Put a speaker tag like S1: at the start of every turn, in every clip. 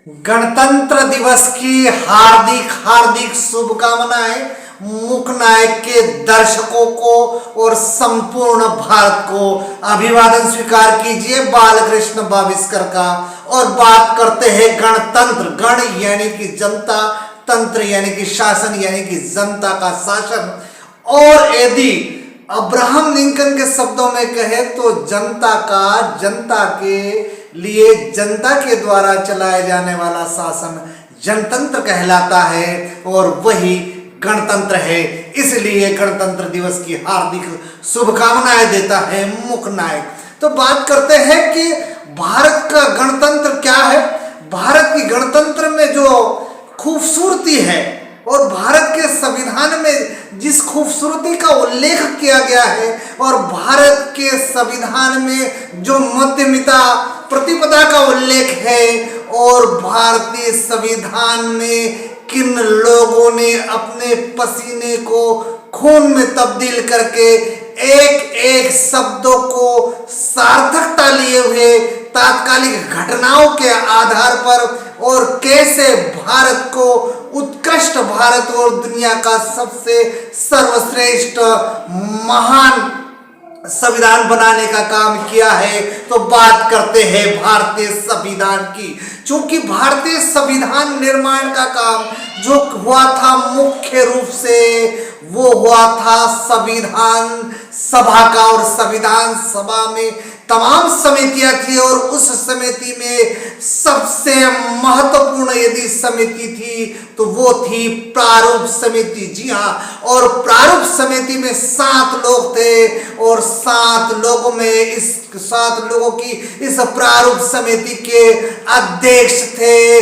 S1: गणतंत्र दिवस की हार्दिक हार्दिक शुभकामनाएं मूक नायक के दर्शकों को और संपूर्ण भारत को। अभिवादन स्वीकार कीजिए बालकृष्ण बाविस्कर का। और बात करते हैं गणतंत्र। गण यानी कि जनता, तंत्र यानी कि शासन, यानी कि जनता का शासन। और यदि अब्राहम लिंकन के शब्दों में कहे तो जनता का, जनता के लिए, जनता के द्वारा चलाए जाने वाला शासन जनतंत्र कहलाता है और वही गणतंत्र है। इसलिए गणतंत्र दिवस की हार्दिक शुभकामनाएं देता है मुख नायक। तो बात करते हैं कि भारत का गणतंत्र क्या है। भारत की गणतंत्र में जो खूबसूरती है और भारत के संविधान में जिस खूबसूरती का उल्लेख किया गया है और भारत के संविधान में जो मध्यमिता प्रतिपदा का उल्लेख है और भारतीय संविधान में किन लोगों ने अपने पसीने को खून में तब्दील करके एक एक शब्दों को सार्थकता लिए हुए तात्कालिक घटनाओं के आधार पर और कैसे भारत को उत्कृष्ट भारत और दुनिया का सबसे सर्वश्रेष्ठ महान संविधान बनाने का काम किया है। तो बात करते हैं भारतीय संविधान की। चूंकि भारतीय संविधान निर्माण का काम जो हुआ था मुख्य रूप से वो हुआ था संविधान सभा का, और संविधान सभा में तमाम समितियां थी और उस समिति में सबसे महत्वपूर्ण यदि समिति थी तो वो थी प्रारूप समिति। जी हाँ, और प्रारूप समिति में 7 लोग थे और 7 लोगों में इस 7 लोगों की इस प्रारूप समिति के अध्यक्ष थे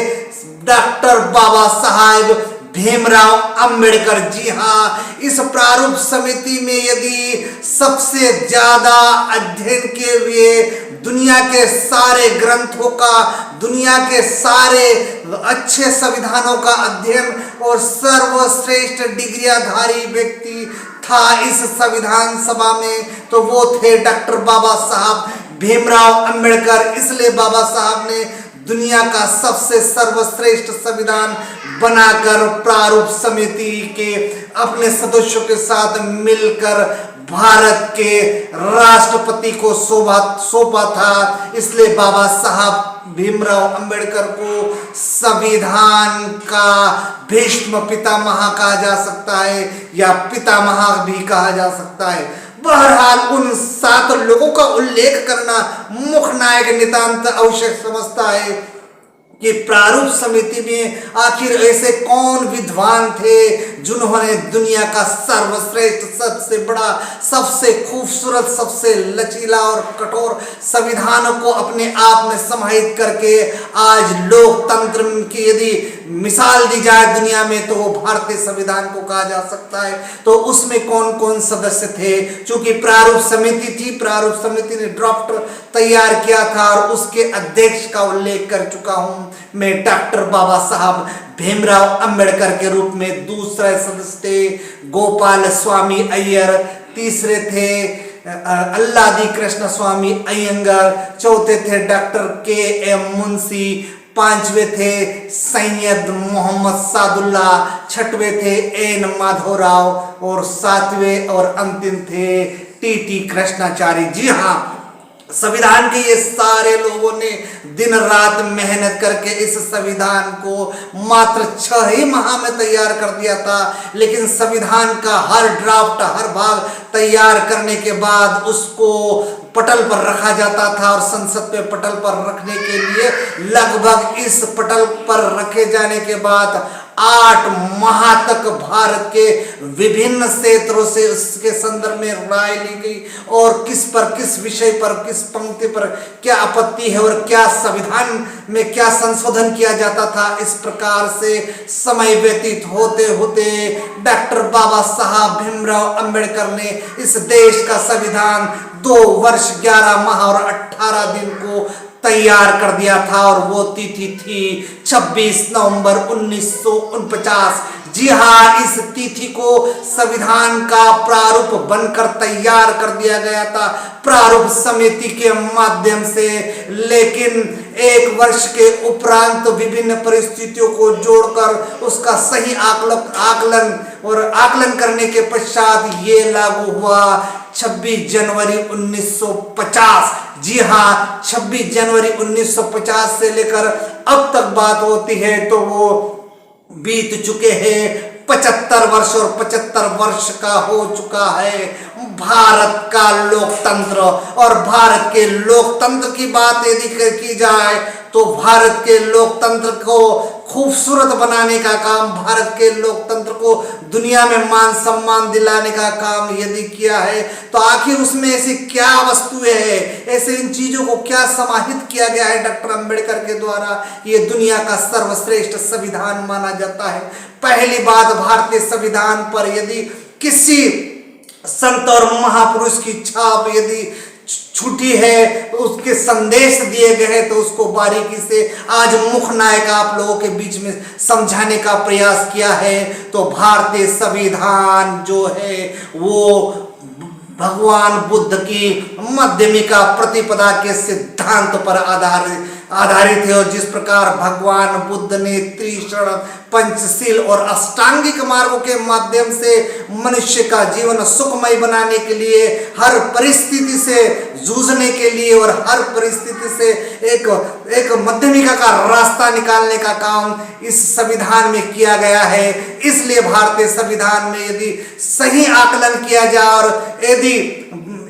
S1: डॉक्टर बाबा साहेब भीमराव अंबेडकर। जी हाँ, इस प्रारूप समिति में यदि सबसे ज्यादा अध्ययन किए हुए दुनिया के सारे ग्रंथों का, दुनिया के सारे अच्छे संविधानों का अध्ययन और सर्वश्रेष्ठ डिग्रियाधारी व्यक्ति था इस संविधान सभा में, तो वो थे डॉक्टर बाबा साहब भीमराव अंबेडकर। इसलिए बाबा साहब ने दुनिया का सबसे सर्वश्रेष्ठ संविधान बनाकर प्रारूप समिति के अपने सदस्यों के साथ मिलकर भारत के राष्ट्रपति को सौंपा था। इसलिए बाबा साहब भीमराव अंबेडकर को संविधान का भीष्म पितामह कहा जा सकता है या पितामह भी कहा जा सकता है। बहरहाल उन 7 लोगों का उल्लेख करना मुख्य नायक नितांत आवश्यक समझता है कि प्रारूप समिति में आखिर ऐसे कौन विद्वान थे जिन्होंने दुनिया का सर्वश्रेष्ठ, सबसे बड़ा, सबसे खूबसूरत, सबसे लचीला और कठोर संविधान को अपने आप में समाहित करके आज लोकतंत्र की यदि मिसाल दी जाए दुनिया में तो वो भारतीय संविधान को कहा जा सकता है। तो उसमें कौन कौन सदस्य थे? चूंकि प्रारूप समिति थी, प्रारूप समिति ने ड्राफ्ट तैयार किया था और उसके अध्यक्ष का उल्लेख कर चुका हूं मैं डॉक्टर बाबा साहब भीमराव अंबेडकर के रूप में। दूसरे सदस्य थे गोपाल स्वामी अय्यर, तीसरे थे अल्लादी कृष्ण स्वामी अयंगर, चौथे थे डॉक्टर के.एम. मुंशी, 5वें थे सैयद मोहम्मद सादुल्ला, 6वें थे एन माधवराव और 7वें और अंतिम थे टी कृष्णाचारी। जी हाँ, संविधान के ये सारे लोगों ने दिन रात मेहनत करके इस संविधान को मात्र 6 ही माह में तैयार कर दिया था। लेकिन संविधान का हर ड्राफ्ट, हर भाग तैयार करने के बाद उसको पटल पर रखा जाता था और संसद पे पटल पर रखने के लिए लगभग इस पटल पर रखे जाने के बाद 8 माह तक भारत के विभिन्न क्षेत्रों से उसके संदर्भ में राय ली गई और किस पर, किस विषय पर, किस पंक्ति पर क्या आपत्ति है और क्या संविधान में क्या संशोधन किया जाता था। इस प्रकार से समय व्यतीत होते होते डॉक्टर बाबा साहब भीमराव अंबेडकर ने इस देश का संविधान 2 वर्ष 11 माह और 18 दिन को तैयार कर दिया था और वो तिथि थी 26 नवंबर 1949। जी हाँ, इस तिथि को संविधान का प्रारूप बनकर तैयार कर दिया गया था प्रारूप समिति के माध्यम से। लेकिन एक वर्ष के उपरांत विभिन्न परिस्थितियों को जोड़कर उसका सही आकलन करने के पश्चात ये लागू हुआ 26 जनवरी 1950। जी हाँ, 26 जनवरी 1950 से लेकर अब तक बात होती है तो वो बीत चुके हैं 75 वर्ष, और 75 वर्ष का हो चुका है भारत का लोकतंत्र। और भारत के लोकतंत्र की बात यदि की जाए तो भारत के लोकतंत्र को खूबसूरत बनाने का काम, भारत के लोकतंत्र को दुनिया में मान सम्मान दिलाने का काम यदि किया है तो आखिर उसमें ऐसी क्या वस्तुएं हैं, ऐसे इन चीजों को क्या समाहित किया गया है डॉक्टर अंबेडकर के द्वारा, ये दुनिया का सर्वश्रेष्ठ संविधान माना जाता है। पहली बात, भारतीय संविधान पर यदि किसी संत और महापुरुष की छाप यदि छूटी है, उसके संदेश दिए गए हैं, तो उसको बारीकी से आज मुख्य नायक आप लोगों के बीच में समझाने का प्रयास किया है। तो भारतीय संविधान जो है वो भगवान बुद्ध की मध्यमिका प्रतिपदा के सिद्धांत पर आधारित है। और जिस प्रकार भगवान बुद्ध ने त्रिशरण, पंचशील और अष्टांगिक मार्गों के माध्यम से मनुष्य का जीवन सुखमय बनाने के लिए, हर परिस्थिति से जूझने के लिए और हर परिस्थिति से एक मध्यमिका का रास्ता निकालने का काम इस संविधान में किया गया है। इसलिए भारतीय संविधान में यदि सही आकलन किया जाए और यदि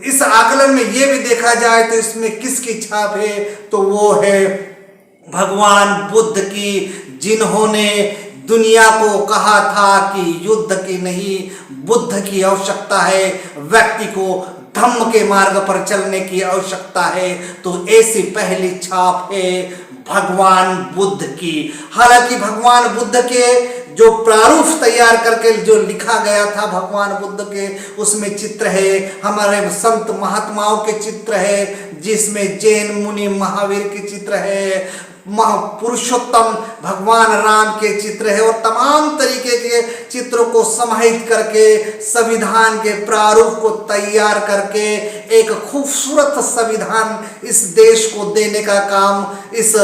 S1: इस आकलन में यह भी देखा जाए तो इसमें किसकी छाप है, तो वो है भगवान बुद्ध की, जिन्होंने दुनिया को कहा था कि युद्ध की नहीं बुद्ध की आवश्यकता है, व्यक्ति को धम्म के मार्ग पर चलने की आवश्यकता है। तो ऐसी पहली छाप है भगवान बुद्ध की। हालांकि भगवान बुद्ध के जो प्रारूप तैयार करके जो लिखा गया था भगवान बुद्ध के, उसमें चित्र है हमारे संत महात्माओं के चित्र है, जिसमें जैन मुनि महावीर के चित्र है, पुरुषोत्तम भगवान राम के चित्र है, और तमाम तरीके के चित्रों को समाहित करके संविधान के प्रारूप को तैयार करके एक खूबसूरत संविधान इस देश को देने का काम इस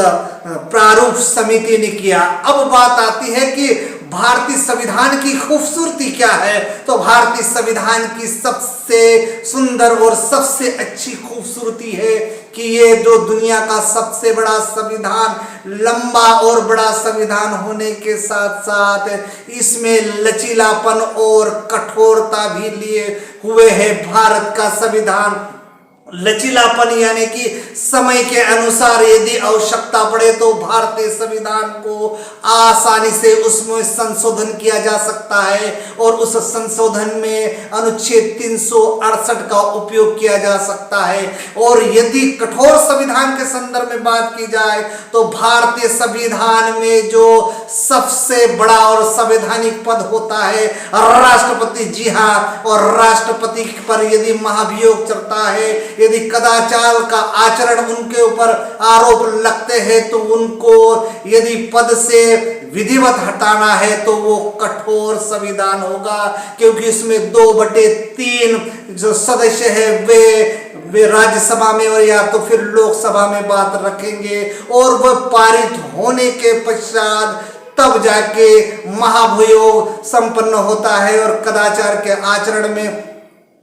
S1: प्रारूप समिति ने किया। अब बात आती है कि भारतीय संविधान की खूबसूरती क्या है, तो भारतीय संविधान की सबसे सुंदर और सबसे अच्छी खूबसूरती है कि ये जो दुनिया का सबसे बड़ा संविधान, लंबा और बड़ा संविधान होने के साथ साथ इसमें लचीलापन और कठोरता भी लिए हुए है। भारत का संविधान लचीलापन यानी कि समय के अनुसार यदि आवश्यकता पड़े तो भारतीय संविधान को आसानी से उसमें संशोधन किया जा सकता है, और उस संशोधन में अनुच्छेद 368 का उपयोग किया जा सकता है। और यदि कठोर संविधान के संदर्भ में बात की जाए तो भारतीय संविधान में जो सबसे बड़ा और संवैधानिक पद होता है राष्ट्रपति। जी हाँ, और राष्ट्रपति पर यदि महाभियोग चलता है, यदि कदाचार का आचरण उनके ऊपर आरोप लगते हैं तो उनको यदि पद से विधिवत हटाना है तो वो कठोर संविधान होगा, क्योंकि इसमें 2/3 जो सदस्य है वे राज्यसभा में और या तो फिर लोकसभा में बात रखेंगे, और वह पारित होने के पश्चात तब जाके महाभियोग संपन्न होता है और कदाचार के आचरण में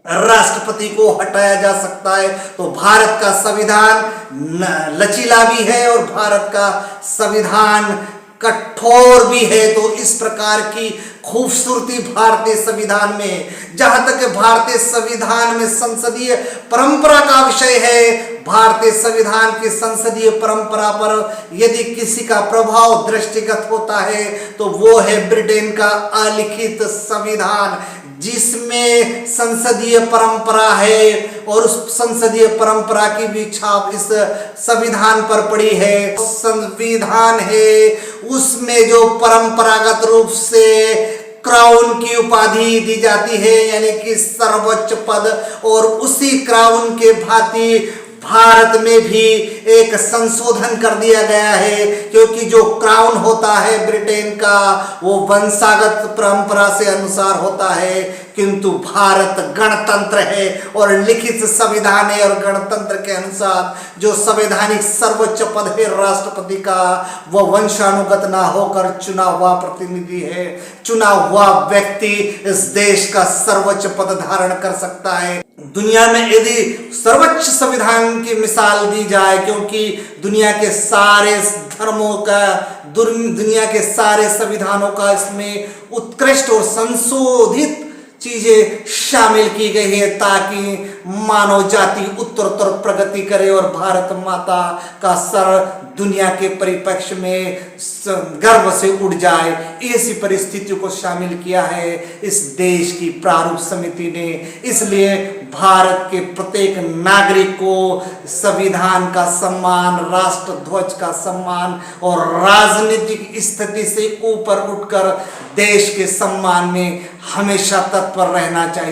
S1: राष्ट्रपति को हटाया जा सकता है। तो भारत का संविधान लचीला भी है और भारत का संविधान कठोर भी है। तो इस प्रकार की खूबसूरती भारतीय संविधान में, जहां तक भारतीय संविधान में संसदीय परंपरा का विषय है, भारतीय संविधान की संसदीय परंपरा पर यदि किसी का प्रभाव दृष्टिगत होता है तो वो है ब्रिटेन का अलिखित संविधान, जिसमें संसदीय परंपरा है और उस संसदीय परंपरा की भी छाप इस संविधान पर पड़ी है। संविधान है उसमें जो परंपरागत रूप से क्राउन की उपाधि दी जाती है, यानी कि सर्वोच्च पद, और उसी क्राउन के भांति भारत में भी एक संशोधन कर दिया गया है, क्योंकि जो क्राउन होता है ब्रिटेन का वो वंशागत परंपरा से अनुसार होता है किंतु भारत गणतंत्र है और लिखित संविधान है, और गणतंत्र के अनुसार जो संवैधानिक सर्वोच्च पद है राष्ट्रपति का, वह वंशानुगत ना होकर चुना हुआ प्रतिनिधि है। चुना हुआ व्यक्ति इस देश का सर्वोच्च पद धारण कर सकता है। दुनिया में यदि सर्वोच्च संविधान की मिसाल दी जाए, क्योंकि दुनिया के सारे धर्मों का, दुनिया के सारे संविधानों का इसमें उत्कृष्ट और संशोधित चीजें शामिल की गई है ताकि मानव जाति उत्तरोत्तर प्रगति करे और भारत माता का सर दुनिया के परिप्रेक्ष्य में गर्व से उड़ जाए। ऐसी परिस्थितियों को शामिल किया है इस देश की प्रारूप समिति ने। इसलिए भारत के प्रत्येक नागरिक को संविधान का सम्मान, राष्ट्र ध्वज का सम्मान और राजनीतिक स्थिति से ऊपर उठकर देश के सम्मान में हमेशा तत्पर रहना चाहिए।